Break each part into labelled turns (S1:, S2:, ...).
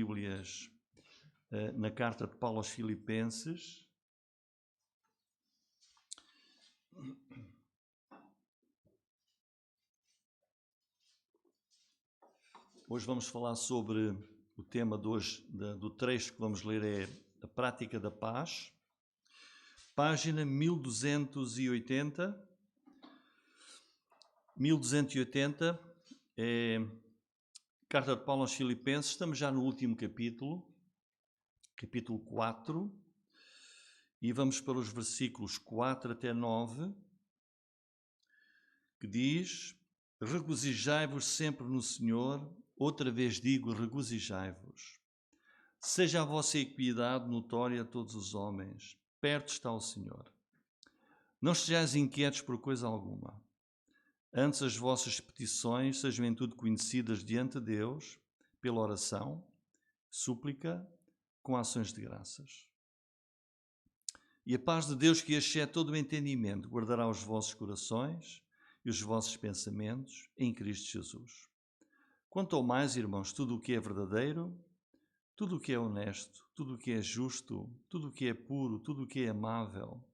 S1: Bíblias na carta de Paulo aos Filipenses. Hoje vamos falar sobre o tema de hoje, do trecho que vamos ler é a prática da paz. Página 1280. 1280 é carta de Paulo aos Filipenses. Estamos já no último capítulo 4, e vamos para os versículos 4 até 9, que diz: regozijai-vos sempre no Senhor. Outra vez digo, regozijai-vos. Seja a vossa equidade notória a todos os homens. Perto está o Senhor. Não estejais inquietos por coisa alguma. Antes as vossas petições sejam em tudo conhecidas diante de Deus, pela oração, súplica, com ações de graças. E a paz de Deus, que excede todo o entendimento, guardará os vossos corações e os vossos pensamentos em Cristo Jesus. Quanto ao mais, irmãos, tudo o que é verdadeiro, tudo o que é honesto, tudo o que é justo, tudo o que é puro, tudo o que é amável,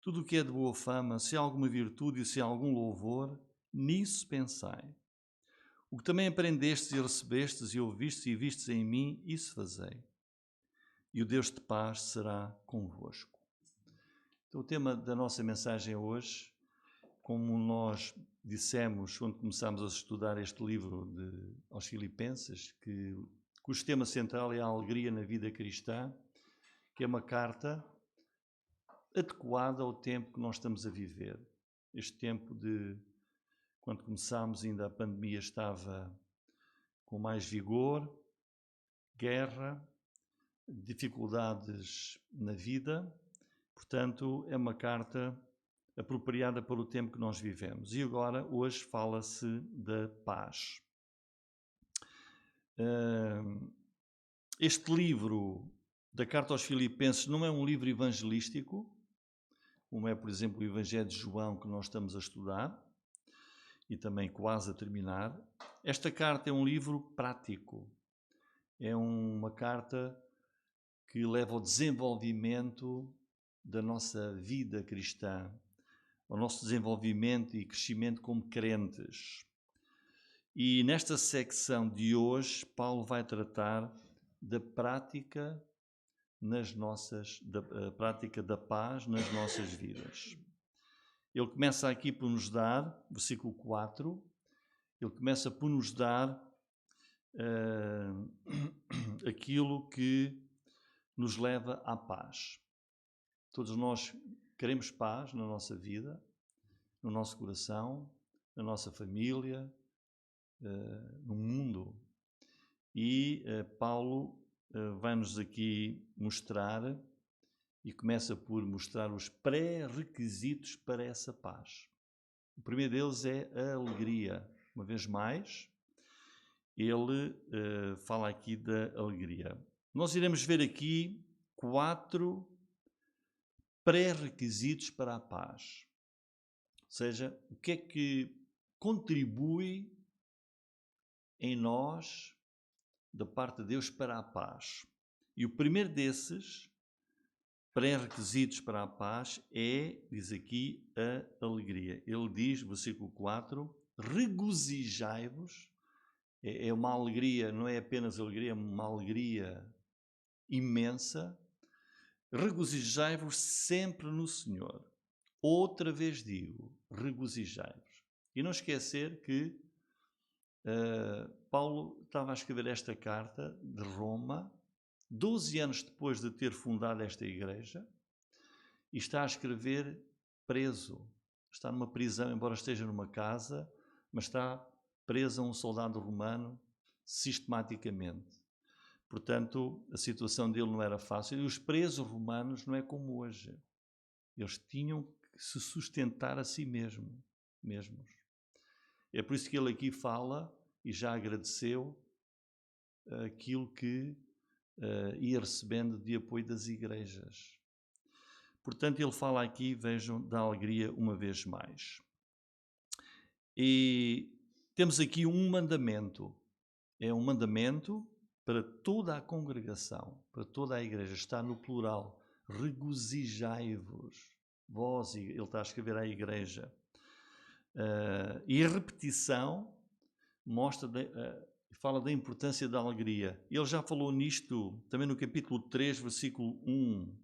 S1: tudo o que é de boa fama, se há alguma virtude e se há algum louvor, nisso pensai. O que também aprendestes e recebestes e ouvistes e vistes em mim, isso fazei. E o Deus de paz será convosco. Então, o tema da nossa mensagem hoje, como nós dissemos quando começámos a estudar este livro aos Filipenses, cujo tema central é a alegria na vida cristã, que é uma carta adequada ao tempo que nós estamos a viver. Este tempo quando começámos, ainda a pandemia estava com mais vigor, guerra, dificuldades na vida. Portanto, é uma carta apropriada para o tempo que nós vivemos. E agora, hoje, fala-se da paz. Este livro da Carta aos Filipenses não é um livro evangelístico, como é, por exemplo, o Evangelho de João, que nós estamos a estudar, e também quase a terminar. Esta carta é um livro prático. É uma carta que leva ao desenvolvimento da nossa vida cristã, ao nosso desenvolvimento e crescimento como crentes. E nesta secção de hoje, Paulo vai tratar da prática da prática da paz nas nossas vidas. Ele começa aqui por nos dar, versículo 4, ele começa por nos dar aquilo que nos leva à paz. Todos nós queremos paz na nossa vida, no nosso coração, na nossa família, no mundo. E Paulo vai-nos aqui mostrar, e começa por mostrar os pré-requisitos para essa paz. O primeiro deles é a alegria. Uma vez mais, ele fala aqui da alegria. Nós iremos ver aqui 4 pré-requisitos para a paz. Ou seja, o que é que contribui em nós, da parte de Deus, para a paz. E o primeiro desses pré-requisitos para a paz diz aqui, a alegria. Ele diz, versículo 4, regozijai-vos. É uma alegria, não é apenas alegria, é uma alegria imensa. Regozijai-vos sempre no Senhor. Outra vez digo, regozijai-vos. E não esquecer que Paulo estava a escrever esta carta de Roma 12 anos depois de ter fundado esta igreja, e está a escrever preso. Está numa prisão, embora esteja numa casa, mas está preso a um soldado romano sistematicamente. Portanto, a situação dele não era fácil. E os presos romanos não é como hoje. Eles tinham que se sustentar a si mesmos. É por isso que ele aqui fala, e já agradeceu, aquilo que ia recebendo de apoio das igrejas. Portanto, ele fala aqui, vejam, da alegria uma vez mais. E temos aqui um mandamento. É um mandamento para toda a congregação, para toda a igreja, está no plural, regozijai-vos, vós, ele está a escrever à igreja. E a repetição mostra, fala da importância da alegria. Ele já falou nisto também no capítulo 3, versículo 1.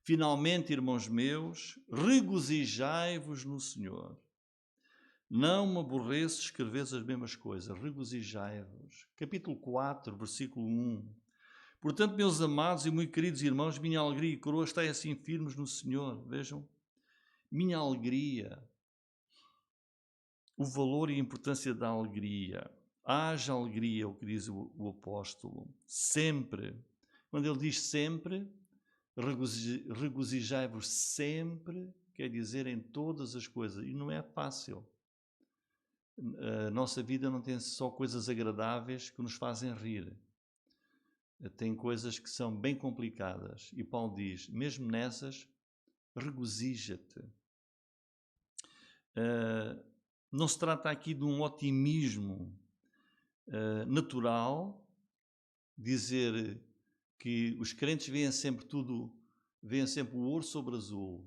S1: Finalmente, irmãos meus, regozijai-vos no Senhor. Não me aborreço de escrever as mesmas coisas, regozijai-vos. Capítulo 4, versículo 1. Portanto, meus amados e muito queridos irmãos, minha alegria e coroa está assim firmes no Senhor. Vejam, minha alegria, o valor e a importância da alegria. Haja alegria, o que diz o apóstolo, sempre. Quando ele diz sempre, regozijai-vos sempre, quer dizer em todas as coisas. E não é fácil. A nossa vida não tem só coisas agradáveis que nos fazem rir. Tem coisas que são bem complicadas. E Paulo diz, mesmo nessas, regozija-te. Não se trata aqui de um otimismo natural, dizer que os crentes veem sempre o ouro sobre azul,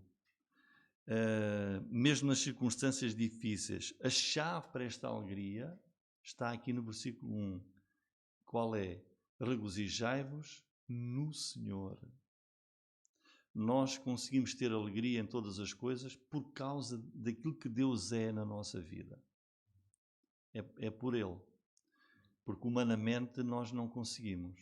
S1: mesmo nas circunstâncias difíceis. A chave para esta alegria está aqui no versículo 1. Qual é? Regozijai-vos no Senhor. Nós conseguimos ter alegria em todas as coisas por causa daquilo que Deus é na nossa vida. É por Ele. Porque humanamente nós não conseguimos.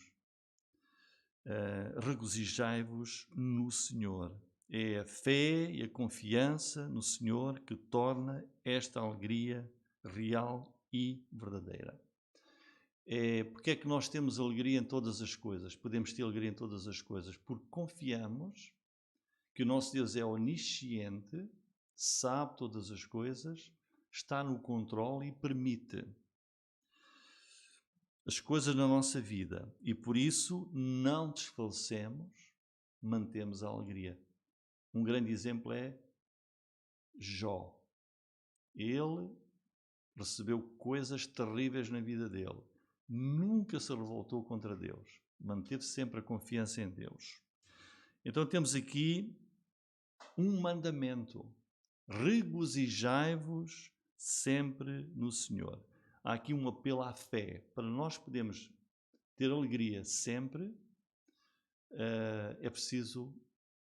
S1: Regozijai-vos no Senhor. É a fé e a confiança no Senhor que torna esta alegria real e verdadeira. Porque é que nós temos alegria em todas as coisas? Podemos ter alegria em todas as coisas porque confiamos que o nosso Deus é onisciente, sabe todas as coisas, está no controle e permite as coisas na nossa vida. E por isso não desfalecemos, mantemos a alegria. Um grande exemplo é Jó. Ele recebeu coisas terríveis na vida dele. Nunca se revoltou contra Deus. Manteve sempre a confiança em Deus. Então temos aqui um mandamento. Regozijai-vos sempre no Senhor. Há aqui um apelo à fé. Para nós podermos ter alegria sempre, é preciso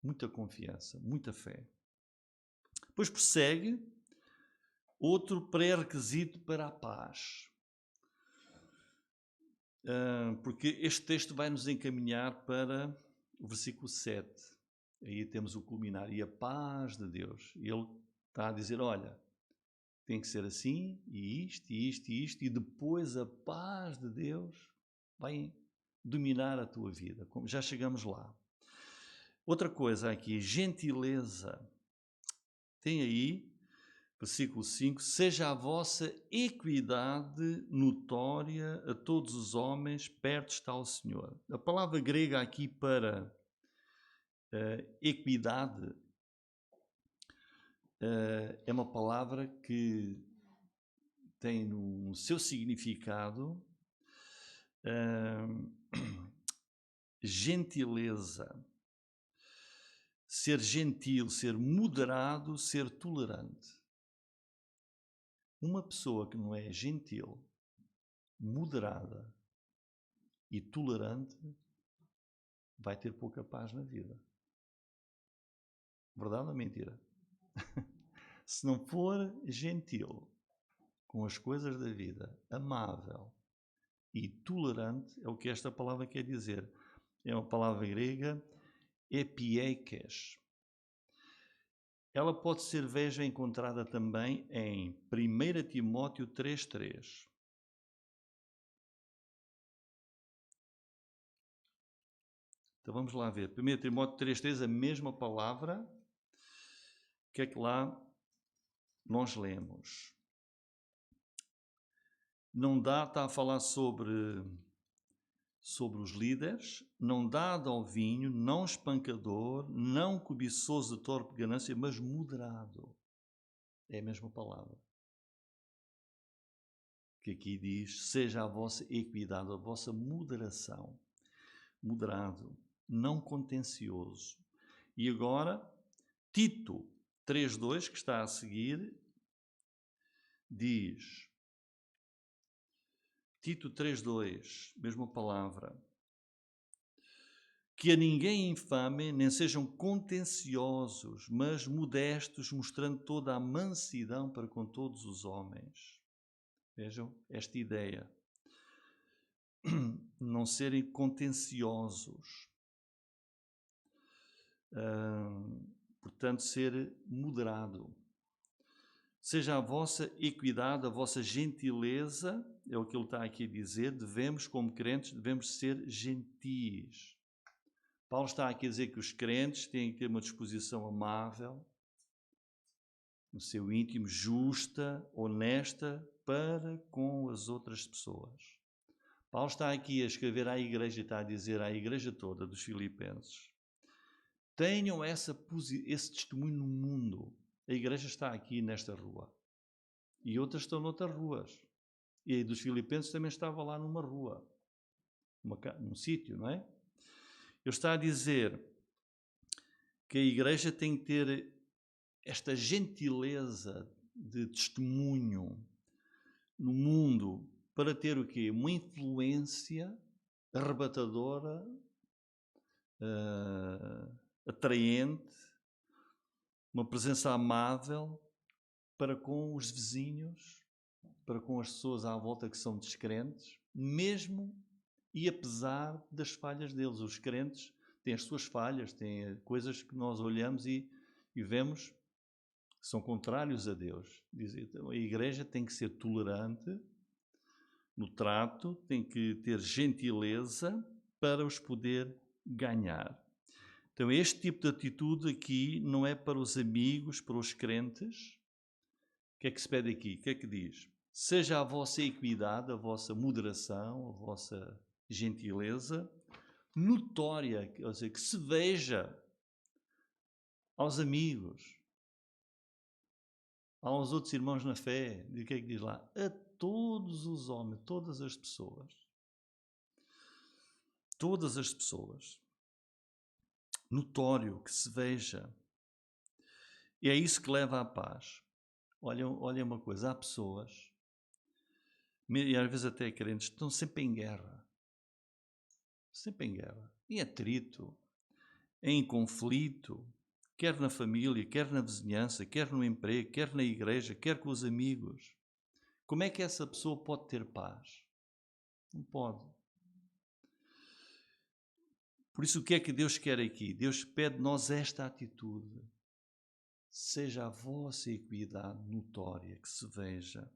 S1: muita confiança, muita fé. Depois prossegue outro pré-requisito para a paz. Porque este texto vai nos encaminhar para o versículo 7. Aí temos o culminar. E a paz de Deus. Ele está a dizer, olha, tem que ser assim, e isto, e isto, e isto, e depois a paz de Deus vai dominar a tua vida. Já chegamos lá. Outra coisa aqui, gentileza. Tem aí, versículo 5, seja a vossa equidade notória a todos os homens, perto está o Senhor. A palavra grega aqui para equidade é uma palavra que tem no seu significado gentileza, ser gentil, ser moderado, ser tolerante. Uma pessoa que não é gentil, moderada e tolerante vai ter pouca paz na vida. Verdade ou mentira? Se não for gentil com as coisas da vida, amável e tolerante, é o que esta palavra quer dizer. É uma palavra grega, epiekes. Ela pode ser, veja, encontrada também em 1 Timóteo 3,3. Então vamos lá ver. 1 Timóteo 3,3, a mesma palavra. O que é que lá nós lemos? Não dá, está a falar sobre os líderes, não dado ao vinho, não espancador, não cobiçoso de torpe ganância, mas moderado. É a mesma palavra. que aqui diz, seja a vossa equidade, a vossa moderação. Moderado, não contencioso. E agora, Tito 3:2, que está a seguir, diz, Tito 3:2, mesma palavra, que a ninguém infamem, nem sejam contenciosos, mas modestos, mostrando toda a mansidão para com todos os homens. Vejam esta ideia. Não serem contenciosos. Portanto, ser moderado. Seja a vossa equidade, a vossa gentileza, é o que ele está aqui a dizer, devemos, como crentes, devemos ser gentis. Paulo está aqui a dizer que os crentes têm que ter uma disposição amável, no seu íntimo, justa, honesta, para com as outras pessoas. Paulo está aqui a escrever à igreja e está a dizer à igreja toda dos Filipenses, tenham esse testemunho no mundo. A igreja está aqui nesta rua e outras estão noutras ruas. E a dos Filipenses também estava lá numa rua, num sítio, não é? Ele está a dizer que a igreja tem que ter esta gentileza de testemunho no mundo para ter o quê? Uma influência arrebatadora, atraente, uma presença amável para com os vizinhos, para com as pessoas à volta que são descrentes, mesmo e apesar das falhas deles. Os crentes têm as suas falhas, têm coisas que nós olhamos e vemos que são contrários a Deus. Então, a igreja tem que ser tolerante no trato, tem que ter gentileza para os poder ganhar. Então, este tipo de atitude aqui não é para os amigos, para os crentes. O que é que se pede aqui? O que é que diz? Seja a vossa equidade, a vossa moderação, a vossa gentileza notória, ou seja, que se veja aos amigos, aos outros irmãos na fé. E o que é que diz lá? A todos os homens, todas as pessoas. Todas as pessoas. Notório, que se veja. E é isso que leva à paz. Olha uma coisa, há pessoas, e às vezes até crentes, estão sempre em guerra. Sempre em guerra. Em atrito, em conflito, quer na família, quer na vizinhança, quer no emprego, quer na igreja, quer com os amigos. Como é que essa pessoa pode ter paz? Não pode. Por isso, o que é que Deus quer aqui? Deus pede de nós esta atitude. Seja a vossa equidade notória, que se veja.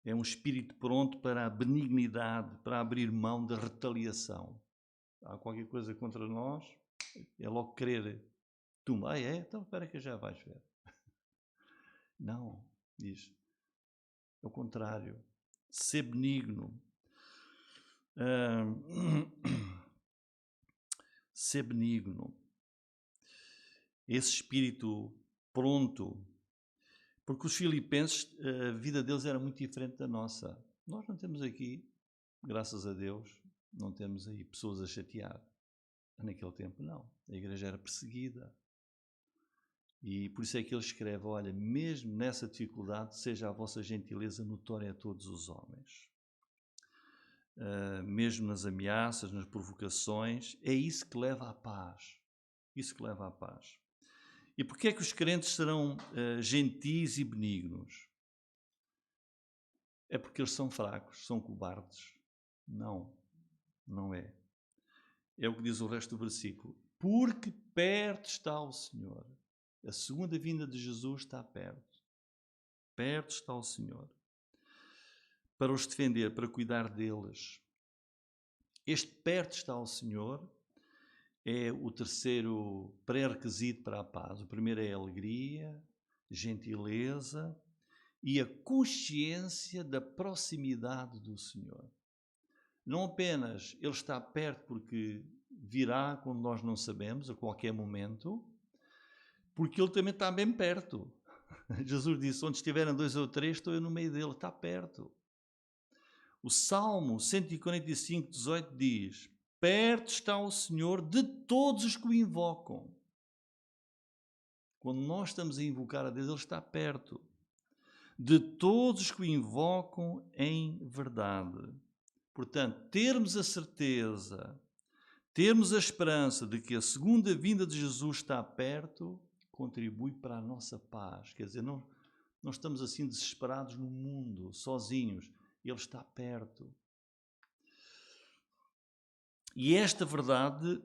S1: É um espírito pronto para a benignidade, para abrir mão da retaliação. Há qualquer coisa contra nós, é logo querer tumbar. É? Então espera que já vais ver. Não, diz. É o contrário. Ser benigno. Ser benigno. Esse espírito pronto. Porque os filipenses, a vida deles era muito diferente da nossa. Nós não temos aqui, graças a Deus, não temos aí pessoas a chatear. Naquele tempo, não. A igreja era perseguida. E por isso é que ele escreve, olha, mesmo nessa dificuldade, seja a vossa gentileza notória a todos os homens. Mesmo nas ameaças, nas provocações, é isso que leva à paz. Isso que leva à paz. E porquê é que os crentes serão gentis e benignos? É porque eles são fracos, são cobardes? Não, não é. É o que diz o resto do versículo. Porque perto está o Senhor. A segunda vinda de Jesus está perto. Perto está o Senhor. Para os defender, para cuidar deles. Este perto está o Senhor é o terceiro pré-requisito para a paz. O primeiro é a alegria, gentileza e a consciência da proximidade do Senhor. Não apenas Ele está perto porque virá quando nós não sabemos, a qualquer momento, porque Ele também está bem perto. Jesus disse, onde estiverem 2 ou 3, estou eu no meio dele, está perto. O Salmo 145, 18 diz, perto está o Senhor de todos os que o invocam. Quando nós estamos a invocar a Deus, Ele está perto. De todos os que o invocam em verdade. Portanto, termos a certeza, termos a esperança de que a segunda vinda de Jesus está perto, contribui para a nossa paz. Quer dizer, não estamos assim desesperados no mundo, sozinhos. Ele está perto. E esta verdade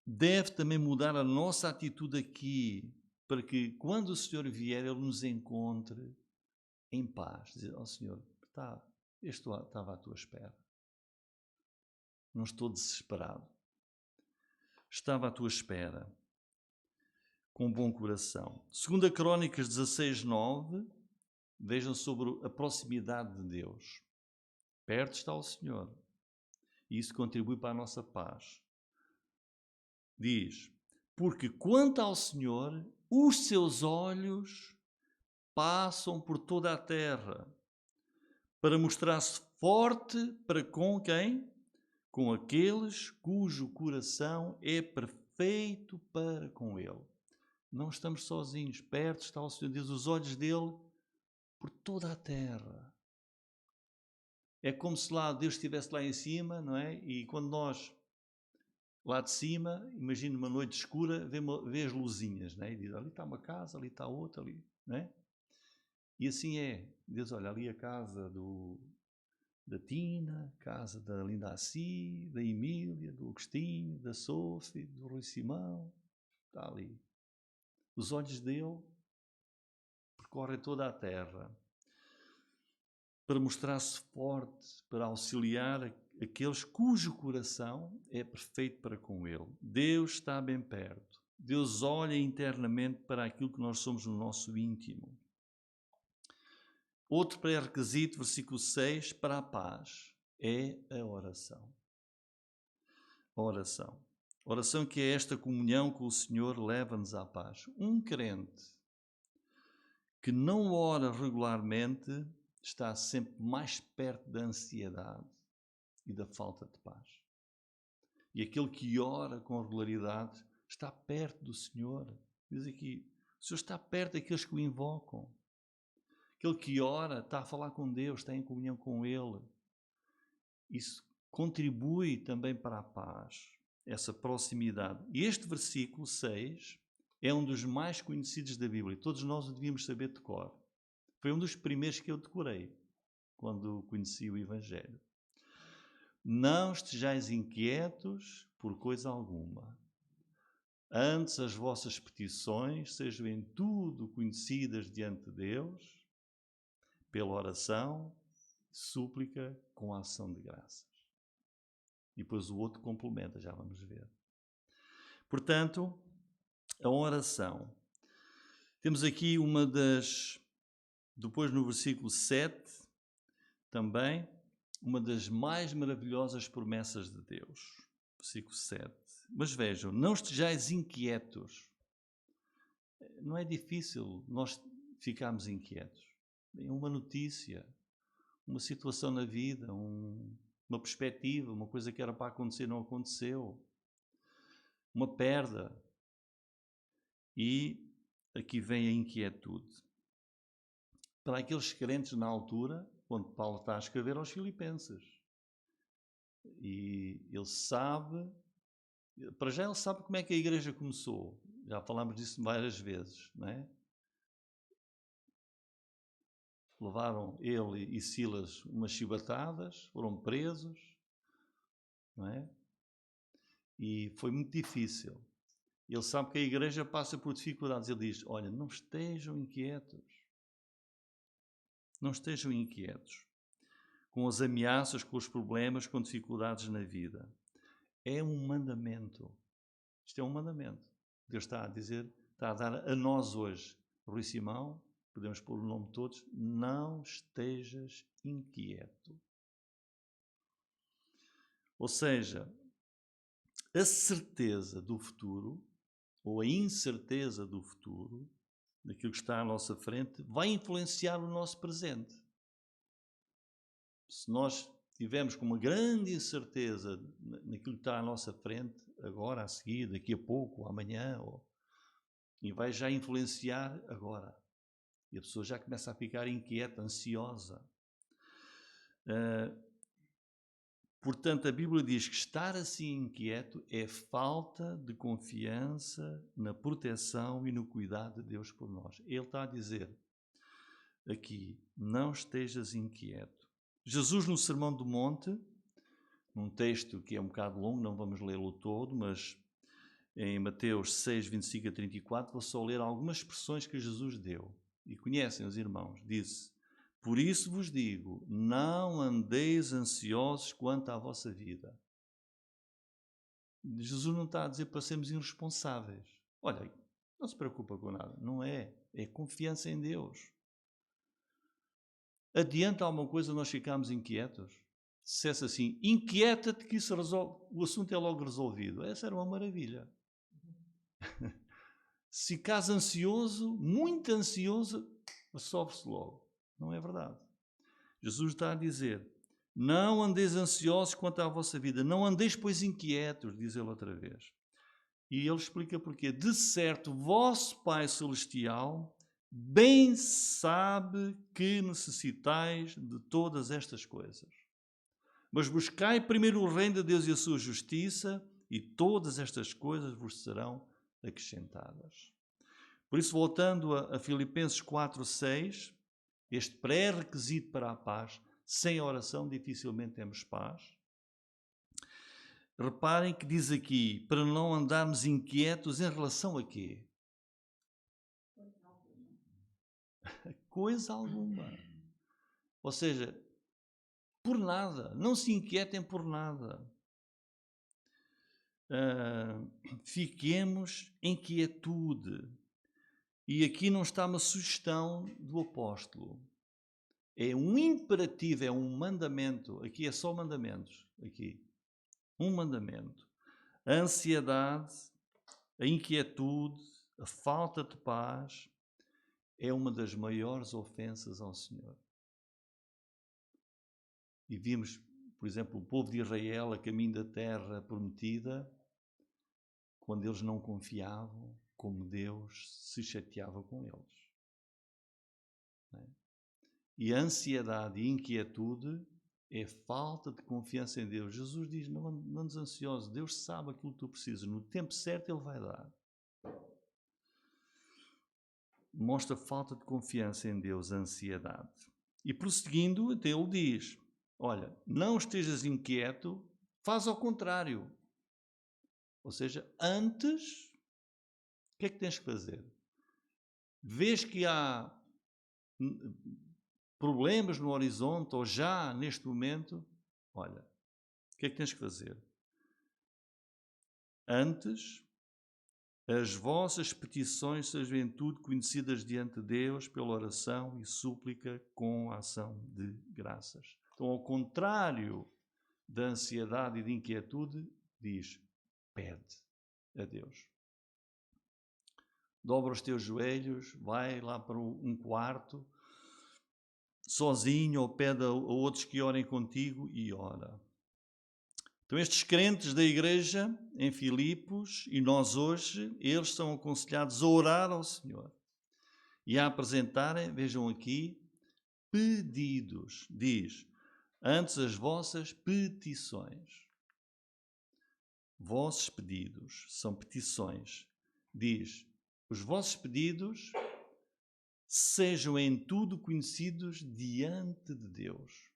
S1: deve também mudar a nossa atitude aqui, para que quando o Senhor vier, Ele nos encontre em paz. Dizer, ó Senhor, eu estava à tua espera. Não estou desesperado. Estava à tua espera. Com bom coração. 2 Crônicas 16, 9. Vejam sobre a proximidade de Deus. Perto está o Senhor. E isso contribui para a nossa paz. Diz, porque quanto ao Senhor, os seus olhos passam por toda a terra, para mostrar-se forte para com quem? Com aqueles cujo coração é perfeito para com Ele. Não estamos sozinhos, perto está o Senhor, diz os olhos dele por toda a terra. É como se lá Deus estivesse lá em cima, não é? E quando nós, lá de cima, imagina uma noite escura, vê as luzinhas, não é? E diz, ali está uma casa, ali está outra, ali, não é? E assim é. Deus, olha, ali a casa da Tina, casa da Linda Assi, da Emília, do Agostinho, da Sophie, do Rui Simão, está ali. Os olhos dele percorrem toda a terra para mostrar-se forte, para auxiliar aqueles cujo coração é perfeito para com ele. Deus está bem perto. Deus olha internamente para aquilo que nós somos no nosso íntimo. Outro pré-requisito, versículo 6, para a paz, é a oração. A oração. A oração que é esta comunhão com o Senhor leva-nos à paz. Um crente que não ora regularmente está sempre mais perto da ansiedade e da falta de paz. E aquele que ora com regularidade está perto do Senhor. Diz aqui, o Senhor está perto daqueles que o invocam. Aquele que ora está a falar com Deus, está em comunhão com Ele. Isso contribui também para a paz, essa proximidade. E este versículo 6 é um dos mais conhecidos da Bíblia. Todos nós o devíamos saber de cor. Foi um dos primeiros que eu decorei quando conheci o Evangelho. Não estejais inquietos por coisa alguma. Antes as vossas petições sejam em tudo conhecidas diante de Deus, pela oração, súplica com a ação de graças. E depois o outro complementa, já vamos ver. Portanto, a oração. Temos aqui uma das, depois no versículo 7, também, uma das mais maravilhosas promessas de Deus. Versículo 7. Mas vejam, não estejais inquietos. Não é difícil nós ficarmos inquietos. Uma notícia, uma situação na vida, uma perspectiva, uma coisa que era para acontecer não aconteceu. Uma perda. E aqui vem a inquietude. Para aqueles crentes na altura, quando Paulo está a escrever aos Filipenses. E ele sabe, para já ele sabe como é que a igreja começou. Já falámos disso várias vezes, não é? Levaram ele e Silas umas chibatadas, foram presos, não é? E foi muito difícil. Ele sabe que a igreja passa por dificuldades. Ele diz, olha, não estejam inquietos. Não estejam inquietos com as ameaças, com os problemas, com dificuldades na vida. É um mandamento. Isto é um mandamento. Deus está a dizer, está a dar a nós hoje. Rui Simão, podemos pôr o nome de todos, não estejas inquieto. Ou seja, a certeza do futuro, ou a incerteza do futuro, daquilo que está à nossa frente, vai influenciar o nosso presente. Se nós tivermos com uma grande incerteza naquilo que está à nossa frente, agora, a seguir, daqui a pouco, amanhã, e vai já influenciar agora. E a pessoa já começa a ficar inquieta, ansiosa. Portanto, a Bíblia diz que estar assim inquieto é falta de confiança na proteção e no cuidado de Deus por nós. Ele está a dizer aqui, não estejas inquieto. Jesus, no Sermão do Monte, num texto que é um bocado longo, não vamos lê-lo todo, mas em Mateus 6, 25 a 34, vou só ler algumas expressões que Jesus deu. E conhecem os irmãos. Disse: por isso vos digo, não andeis ansiosos quanto à vossa vida. Jesus não está a dizer para sermos irresponsáveis. Olha, não se preocupa com nada. Não é. É confiança em Deus. Adianta alguma coisa nós ficarmos inquietos? Se dissesse assim, inquieta-te que isso resolve, o assunto é logo resolvido. Essa era uma maravilha. Se ficares ansioso, muito ansioso, resolve-se logo. Não é verdade. Jesus está a dizer, não andeis ansiosos quanto à vossa vida, não andeis, pois, inquietos, diz ele outra vez. E ele explica porquê. De certo, vosso Pai Celestial bem sabe que necessitais de todas estas coisas. Mas buscai primeiro o reino de Deus e a sua justiça, e todas estas coisas vos serão acrescentadas. Por isso, voltando a Filipenses 4, 6, este pré-requisito para a paz, sem oração dificilmente temos paz. Reparem que diz aqui, para não andarmos inquietos em relação a quê? Coisa alguma. Ou seja, por nada. Não se inquietem por nada. Fiquemos em quietude. E aqui não está uma sugestão do apóstolo. É um imperativo, é um mandamento. Aqui é só mandamentos. Aqui. Um mandamento. A ansiedade, a inquietude, a falta de paz é uma das maiores ofensas ao Senhor. E vimos, por exemplo, o povo de Israel a caminho da terra prometida, quando eles não confiavam, como Deus se chateava com eles. E a ansiedade e inquietude é falta de confiança em Deus. Jesus diz, não andes ansioso, Deus sabe aquilo que tu precisas, no tempo certo Ele vai dar. Mostra falta de confiança em Deus, a ansiedade. E prosseguindo, até ele diz, olha, não estejas inquieto, faz ao contrário. Ou seja, antes, o que é que tens que fazer? Vês que há problemas no horizonte, ou já neste momento, olha, o que é que tens que fazer? Antes, as vossas petições sejam em tudo conhecidas diante de Deus pela oração e súplica com a ação de graças. Então, ao contrário da ansiedade e de inquietude, diz, pede a Deus. Dobra os teus joelhos, vai lá para um quarto, sozinho, ou pede a outros que orem contigo e ora. Então estes crentes da igreja em Filipos e nós hoje, eles são aconselhados a orar ao Senhor e a apresentarem, vejam aqui, pedidos. Diz, antes as vossas petições. Vossos pedidos são petições. Diz, os vossos pedidos sejam em tudo conhecidos diante de Deus.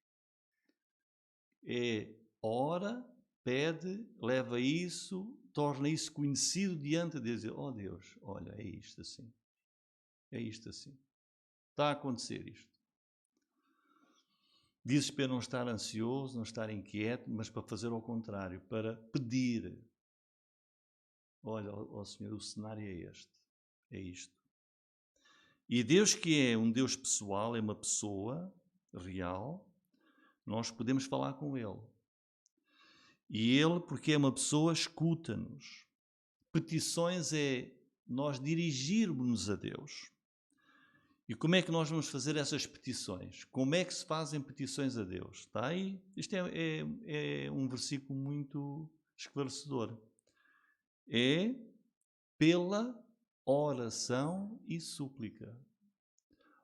S1: Ora, pede, leva isso, torna isso conhecido diante de Deus. Oh Deus, olha, é isto assim. É isto assim. Está a acontecer isto. Dizes para não estar ansioso, não estar inquieto, mas para fazer ao contrário, para pedir. Olha, ó Senhor, o cenário é este. É isto. E Deus, que é um Deus pessoal, é uma pessoa real, nós podemos falar com Ele. E Ele, porque é uma pessoa, escuta-nos. Petições é nós dirigirmos-nos a Deus. E como é que nós vamos fazer essas petições? Como é que se fazem petições a Deus? Está aí? Isto é um versículo muito esclarecedor. É pela oração e súplica.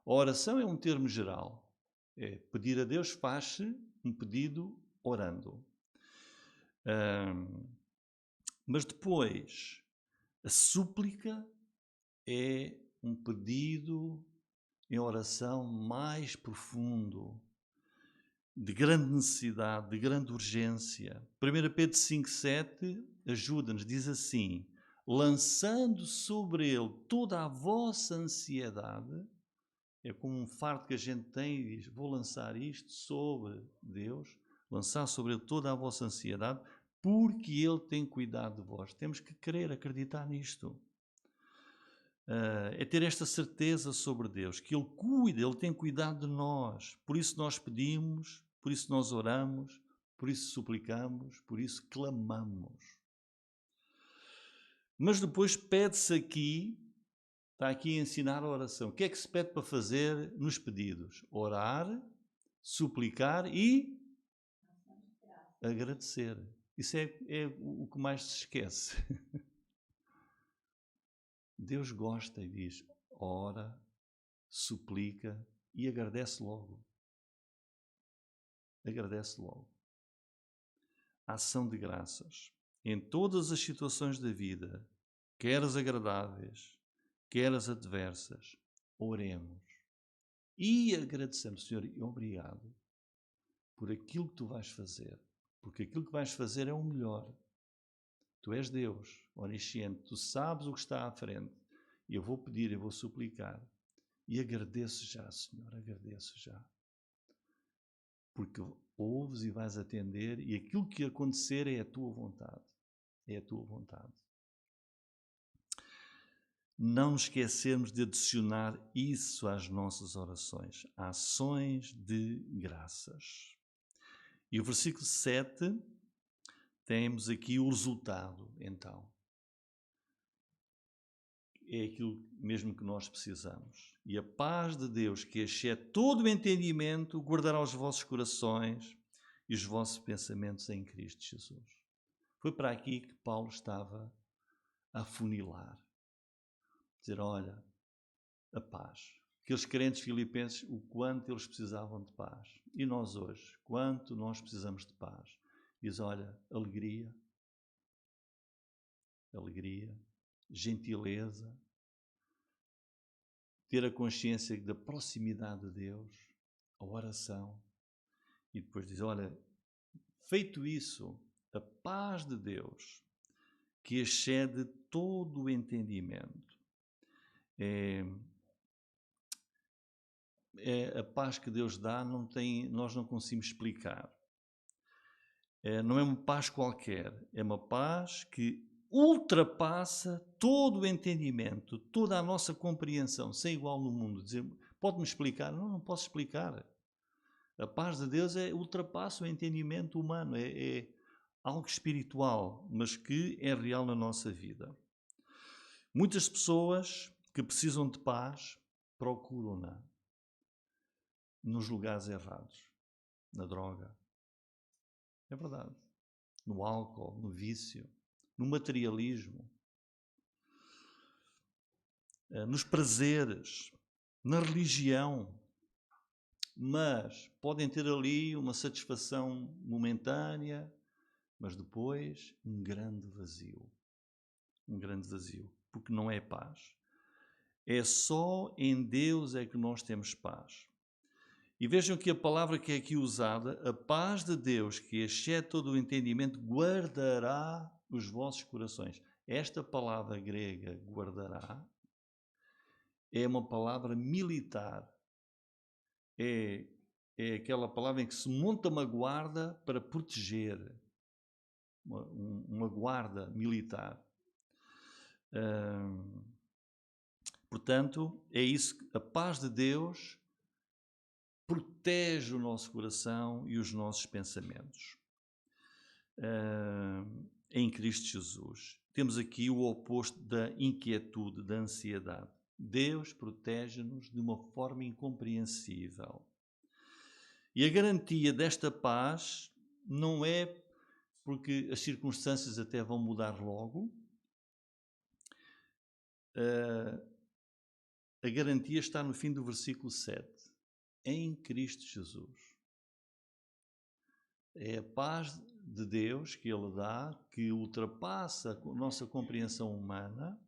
S1: A oração é um termo geral. É pedir a Deus, faz-se um pedido orando. Mas depois, a súplica é um pedido em oração mais profundo, de grande necessidade, de grande urgência. 1 Pedro 5,7 ajuda-nos, diz assim: lançando sobre ele toda a vossa ansiedade. É como um fardo que a gente tem e diz: vou lançar isto sobre Deus, lançar sobre ele toda a vossa ansiedade, porque ele tem cuidado de vós. Temos que querer acreditar nisto. É ter esta certeza sobre Deus, que Ele cuida, Ele tem cuidado de nós. Por isso nós pedimos, por isso nós oramos, por isso suplicamos, por isso clamamos. Mas depois pede-se aqui, está aqui a ensinar a oração. O que é que se pede para fazer nos pedidos? Orar, suplicar e agradecer. Isso é o que mais se esquece. Deus gosta e diz: ora, suplica e agradece logo. Agradece logo. Ação de graças. Em todas as situações da vida, quer as agradáveis, quer as adversas, oremos. E agradecemos, Senhor, e obrigado por aquilo que Tu vais fazer. Porque aquilo que vais fazer é o melhor. Tu és Deus, onisciente. Tu sabes o que está à frente. E eu vou pedir, eu vou suplicar. E agradeço já, Senhor, agradeço já. Porque ouves e vais atender, e aquilo que acontecer é a tua vontade. É a tua vontade. Não nos esquecemos de adicionar isso às nossas orações. Ações de graças. E o versículo 7, temos aqui o resultado, então. É aquilo mesmo que nós precisamos. E a paz de Deus, que excede todo o entendimento, guardará os vossos corações e os vossos pensamentos em Cristo Jesus. Foi para aqui que Paulo estava a afunilar. Dizer, olha, a paz. Aqueles crentes filipenses, o quanto eles precisavam de paz. E nós hoje, quanto nós precisamos de paz. Diz, olha, alegria, gentileza, ter a consciência da proximidade de Deus, a oração. E depois diz, olha, feito isso, a paz de Deus, que excede todo o entendimento. A paz que Deus dá, nós não conseguimos explicar. Não é uma paz qualquer, é uma paz que ultrapassa todo o entendimento, toda a nossa compreensão, sem igual no mundo. Dizer, pode-me explicar? Não posso explicar. A paz de Deus ultrapassa o entendimento humano, é algo espiritual, mas que é real na nossa vida. Muitas pessoas que precisam de paz procuram-na nos lugares errados, na droga. É verdade. No álcool, no vício, no materialismo, nos prazeres, na religião. Mas podem ter ali uma satisfação momentânea, mas depois um grande vazio. Um grande vazio, porque não é paz. É só em Deus é que nós temos paz. E vejam que a palavra que é aqui usada, a paz de Deus, que excede todo o entendimento, guardará os vossos corações. Esta palavra grega, guardará, é uma palavra militar. É aquela palavra em que se monta uma guarda para proteger. Uma guarda militar. Portanto, é isso, a paz de Deus protege o nosso coração e os nossos pensamentos. Em Cristo Jesus. Temos aqui o oposto da inquietude, da ansiedade. Deus protege-nos de uma forma incompreensível. E a garantia desta paz não é porque as circunstâncias até vão mudar logo. A garantia está no fim do versículo 7. Em Cristo Jesus. É a paz de Deus que Ele dá, que ultrapassa a nossa compreensão humana,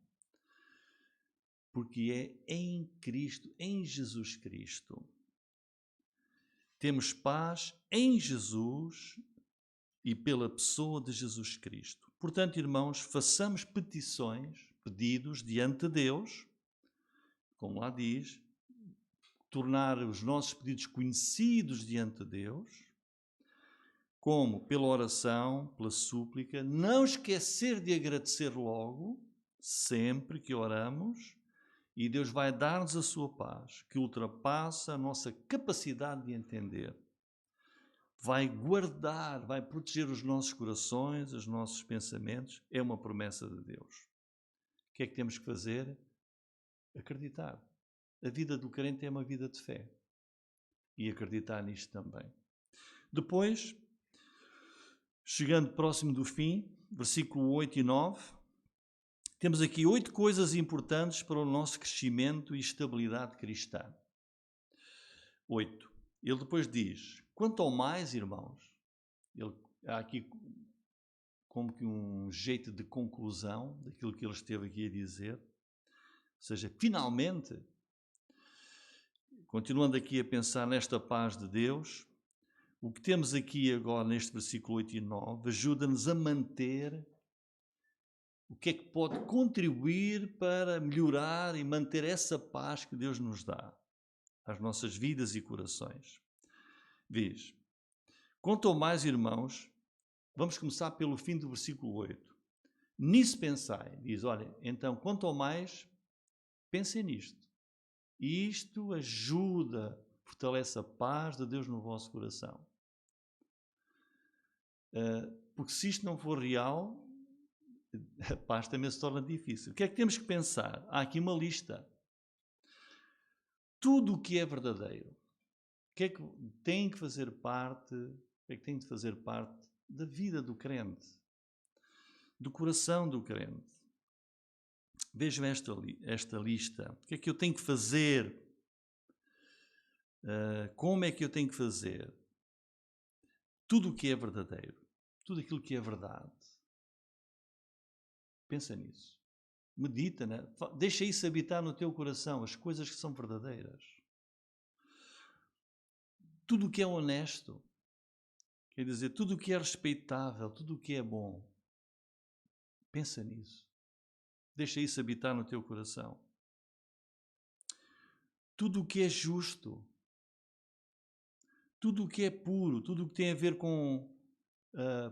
S1: porque é em Cristo, em Jesus Cristo. Temos paz em Jesus e pela pessoa de Jesus Cristo. Portanto, irmãos, façamos petições, pedidos diante de Deus, como lá diz, tornar os nossos pedidos conhecidos diante de Deus, como pela oração, pela súplica, não esquecer de agradecer logo, sempre que oramos, e Deus vai dar-nos a sua paz, que ultrapassa a nossa capacidade de entender. Vai guardar, vai proteger os nossos corações, os nossos pensamentos. É uma promessa de Deus. O que é que temos que fazer? Acreditar. A vida do crente é uma vida de fé. E acreditar nisto também. Depois, chegando próximo do fim, versículo 8 e 9, temos aqui 8 coisas importantes para o nosso crescimento e estabilidade cristã. 8. Ele depois diz, quanto ao mais, irmãos, há aqui como que um jeito de conclusão daquilo que ele esteve aqui a dizer. Ou seja, finalmente, continuando aqui a pensar nesta paz de Deus, o que temos aqui agora neste versículo 8 e 9 ajuda-nos a manter o que é que pode contribuir para melhorar e manter essa paz que Deus nos dá às nossas vidas e corações. Diz, quanto ao mais, irmãos, vamos começar pelo fim do versículo 8. Nisso pensai, diz, olha, então, quanto ao mais, pensem nisto. E isto ajuda, fortalece a paz de Deus no vosso coração. Porque se isto não for real, a paz também se torna difícil. O que é que temos que pensar? Há aqui uma lista. Tudo o que é verdadeiro, o que é que tem que fazer parte, o que é que tem de fazer parte da vida do crente, do coração do crente. Vejam esta lista. O que é que eu tenho que fazer? Como é que eu tenho que fazer? Tudo o que é verdadeiro, tudo aquilo que é verdade. Pensa nisso. Medita, né? Deixa isso habitar no teu coração, as coisas que são verdadeiras. Tudo o que é honesto, quer dizer, tudo o que é respeitável, tudo o que é bom. Pensa nisso. Deixa isso habitar no teu coração. Tudo o que é justo, tudo o que é puro, tudo o que tem a ver com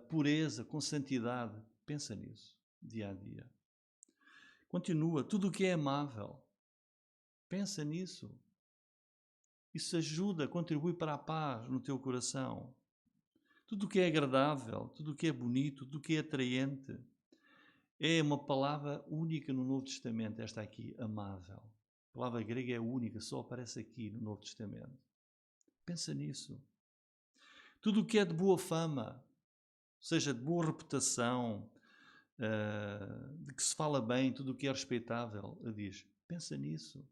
S1: pureza, com santidade, pensa nisso, dia a dia. Continua, tudo o que é amável, pensa nisso. Isso ajuda, contribui para a paz no teu coração. Tudo o que é agradável, tudo o que é bonito, tudo o que é atraente. É uma palavra única no Novo Testamento, esta aqui, amável. A palavra grega é única, só aparece aqui no Novo Testamento. Pensa nisso. Tudo o que é de boa fama, ou seja, de boa reputação, de que se fala bem, tudo o que é respeitável, ele diz, pensa nisso.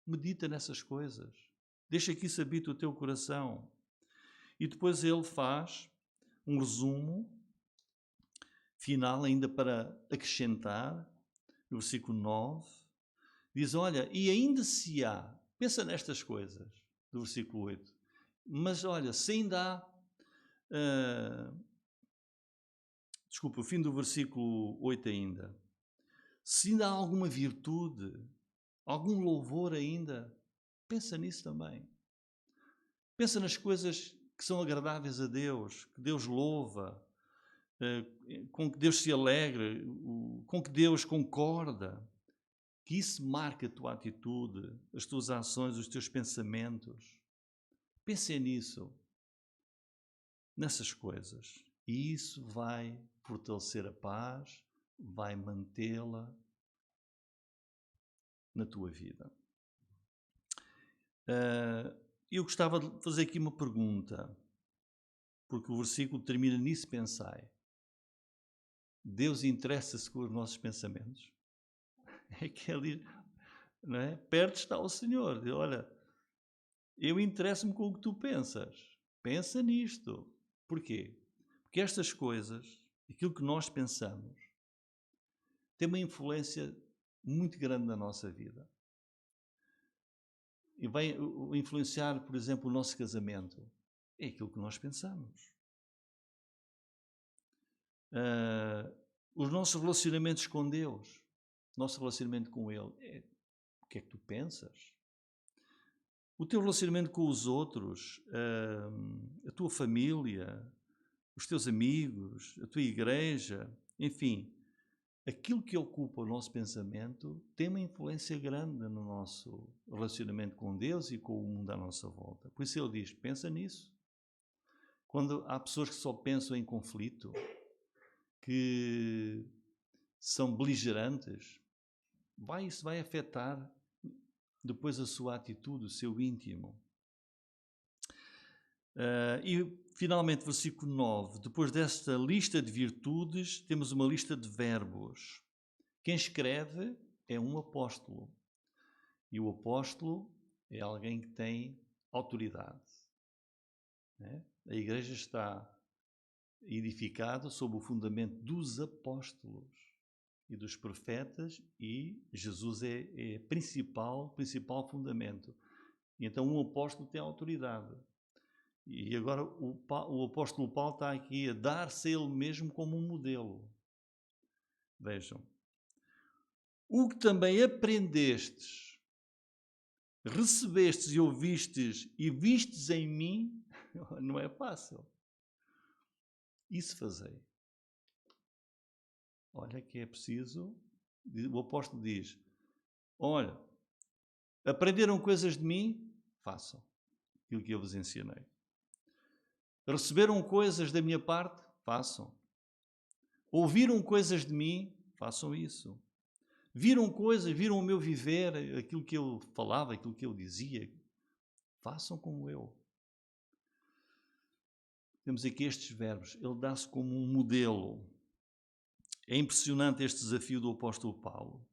S1: Medita nessas coisas. Deixa que isso habite o teu coração. E depois ele faz um resumo final, ainda para acrescentar, no versículo 9, diz, olha, e ainda se há, pensa nestas coisas, do versículo 8, mas olha, se ainda há, o fim do versículo 8 ainda, se ainda há alguma virtude, algum louvor ainda, pensa nisso também. Pensa nas coisas que são agradáveis a Deus, que Deus louva, com que Deus se alegra, com que Deus concorda, que isso marca a tua atitude, as tuas ações, os teus pensamentos. Pense nisso, nessas coisas, e isso vai fortalecer a paz, vai mantê-la na tua vida. Eu gostava de fazer aqui uma pergunta, porque o versículo termina nisso, pensai. Deus interessa-se com os nossos pensamentos? É que ele, não é? Perto está o Senhor. Diz, olha, eu interesso-me com o que tu pensas. Pensa nisto. Porquê? Porque estas coisas, aquilo que nós pensamos, tem uma influência muito grande na nossa vida. E vai influenciar, por exemplo, o nosso casamento. É aquilo que nós pensamos. Os nossos relacionamentos com Deus, nosso relacionamento com Ele, o que é que tu pensas? O teu relacionamento com os outros, a tua família, os teus amigos, a tua igreja, enfim, aquilo que ocupa o nosso pensamento tem uma influência grande no nosso relacionamento com Deus e com o mundo à nossa volta. Por isso ele diz, pensa nisso. Quando há pessoas que só pensam em conflito, que são beligerantes, isso vai afetar depois a sua atitude, o seu íntimo. E finalmente, versículo 9, depois desta lista de virtudes, temos uma lista de verbos. Quem escreve é um apóstolo. E o apóstolo é alguém que tem autoridade. A igreja está edificada sob o fundamento dos apóstolos e dos profetas, e Jesus é principal fundamento. E então um apóstolo tem autoridade. E agora o apóstolo Paulo está aqui a dar-se a ele mesmo como um modelo. Vejam. O que também aprendestes, recebestes e ouvistes e vistes em mim, não é fácil. Isso fazei. Olha que é preciso, o apóstolo diz, olha, aprenderam coisas de mim? Façam aquilo que eu vos ensinei. Receberam coisas da minha parte? Façam. Ouviram coisas de mim? Façam isso. Viram coisas, viram o meu viver, aquilo que eu falava, aquilo que eu dizia? Façam como eu. Temos aqui estes verbos. Ele dá-se como um modelo. É impressionante este desafio do apóstolo Paulo.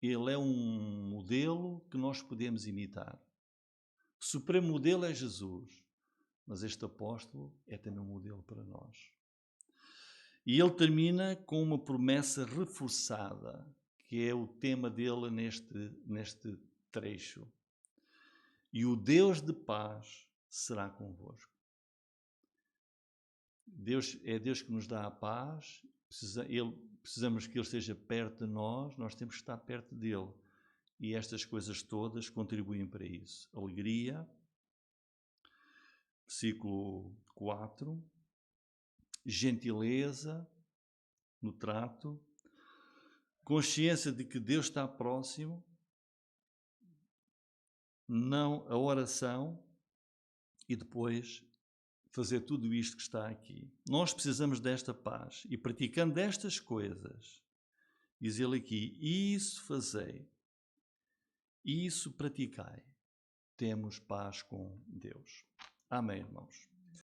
S1: Ele é um modelo que nós podemos imitar. O supremo modelo é Jesus, mas este apóstolo é também um modelo para nós. E ele termina com uma promessa reforçada, que é o tema dele neste trecho. E o Deus de paz será convosco. Deus é Deus que nos dá a paz, precisamos que Ele esteja perto de nós temos que estar perto dEle. E estas coisas todas contribuem para isso. Alegria, versículo 4, gentileza no trato, consciência de que Deus está próximo, não a oração e depois fazer tudo isto que está aqui. Nós precisamos desta paz e praticando estas coisas, diz ele aqui, isso fazei, isso praticai, temos paz com Deus. Amém, irmãos.